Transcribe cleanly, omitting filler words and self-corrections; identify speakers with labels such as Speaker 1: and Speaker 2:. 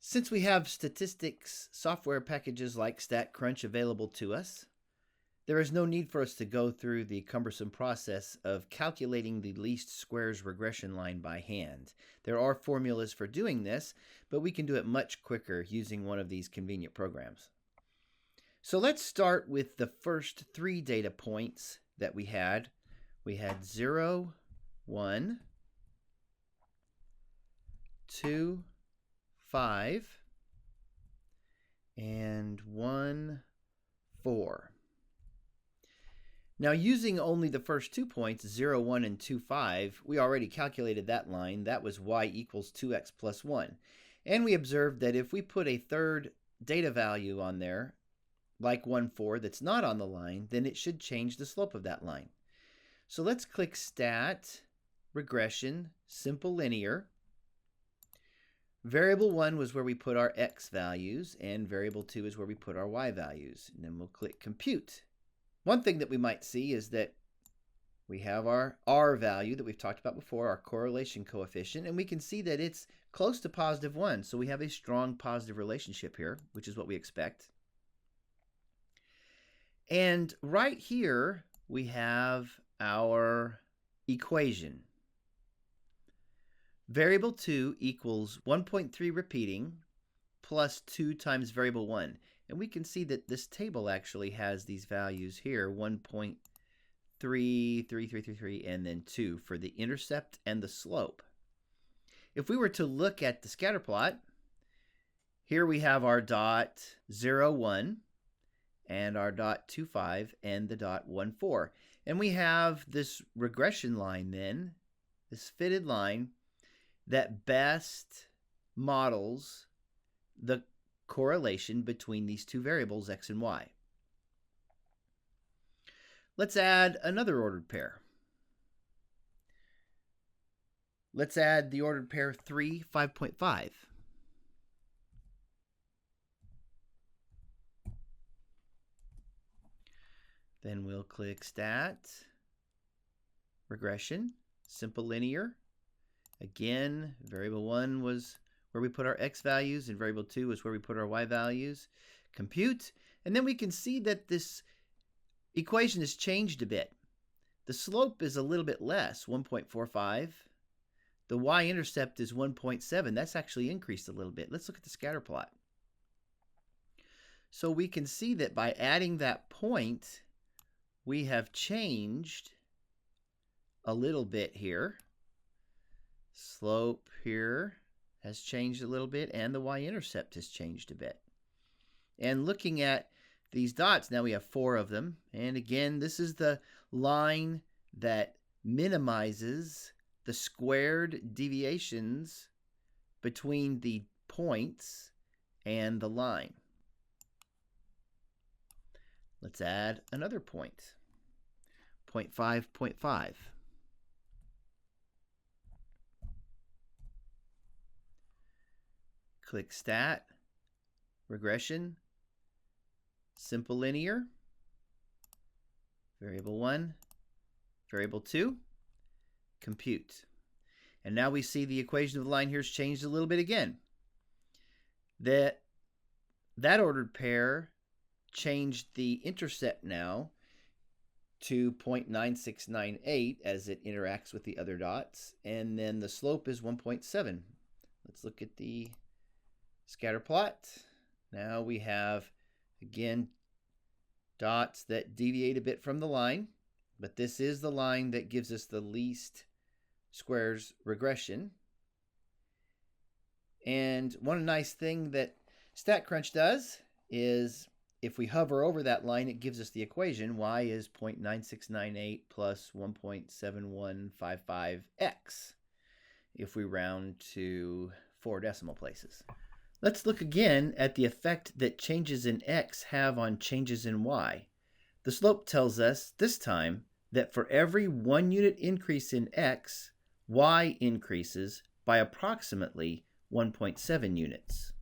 Speaker 1: Since we have statistics software packages like StatCrunch available to us, there is no need for us to go through the cumbersome process of calculating the least squares regression line by hand. There are formulas for doing this, but we can do it much quicker using one of these convenient programs. So let's start with the first three data points that we had. We had 0, 1, 2, 5, and 1, 4. Now, using only the first 2 points, 0, 1, and 2, 5, we already calculated that line. That was y equals 2x plus 1. And we observed that if we put a third data value on there, like 1, 4, that's not on the line, then it should change the slope of that line. So let's click Stat, Regression, Simple Linear. Variable 1 was where we put our x values, and variable 2 is where we put our y values. And then we'll click Compute. One thing that we might see is that we have our r value that we've talked about before, our correlation coefficient, and we can see that it's close to positive 1. So we have a strong positive relationship here, which is what we expect. And right here, we have our equation. Variable 2 equals 1.3 repeating plus 2 times variable 1. And we can see that this table actually has these values here, 1.3, 3, 3, 3, 3, and then 2 for the intercept and the slope. If we were to look at the scatter plot, here we have our dot 0, 1, and our dot 2, 5, and the dot 1, 4. And we have this regression line then, this fitted line, that best models the correlation between these two variables, x and y. Let's add another ordered pair. Let's add the ordered pair 3, 5.5. Then we'll click Stat, Regression, Simple Linear. Again, variable 1 was where we put our x values, and variable 2 is where we put our y values. Compute, and then we can see that this equation has changed a bit. The slope is a little bit less, 1.45. The y-intercept is 1.7. That's actually increased a little bit. Let's look at the scatter plot. So we can see that by adding that point, we have changed a little bit here. Slope here has changed a little bit, and the y-intercept has changed a bit. And looking at these dots, now we have 4 of them. And again, this is the line that minimizes the squared deviations between the points and the line. Let's add another point, 0.5, 0.5. Click Stat, Regression, Simple Linear, Variable 1, Variable 2, Compute. And now we see the equation of the line here has changed a little bit again. That ordered pair changed the intercept now to 0.9698 as it interacts with the other dots, and then the slope is 1.7. Let's look at the scatter plot. Now we have, again, dots that deviate a bit from the line, but this is the line that gives us the least squares regression. And one nice thing that StatCrunch does is if we hover over that line, it gives us the equation. Y is 0.9698 plus 1.7155x if we round to 4 decimal places. Let's look again at the effect that changes in x have on changes in y. The slope tells us this time that for every 1 unit increase in x, y increases by approximately 1.7 units.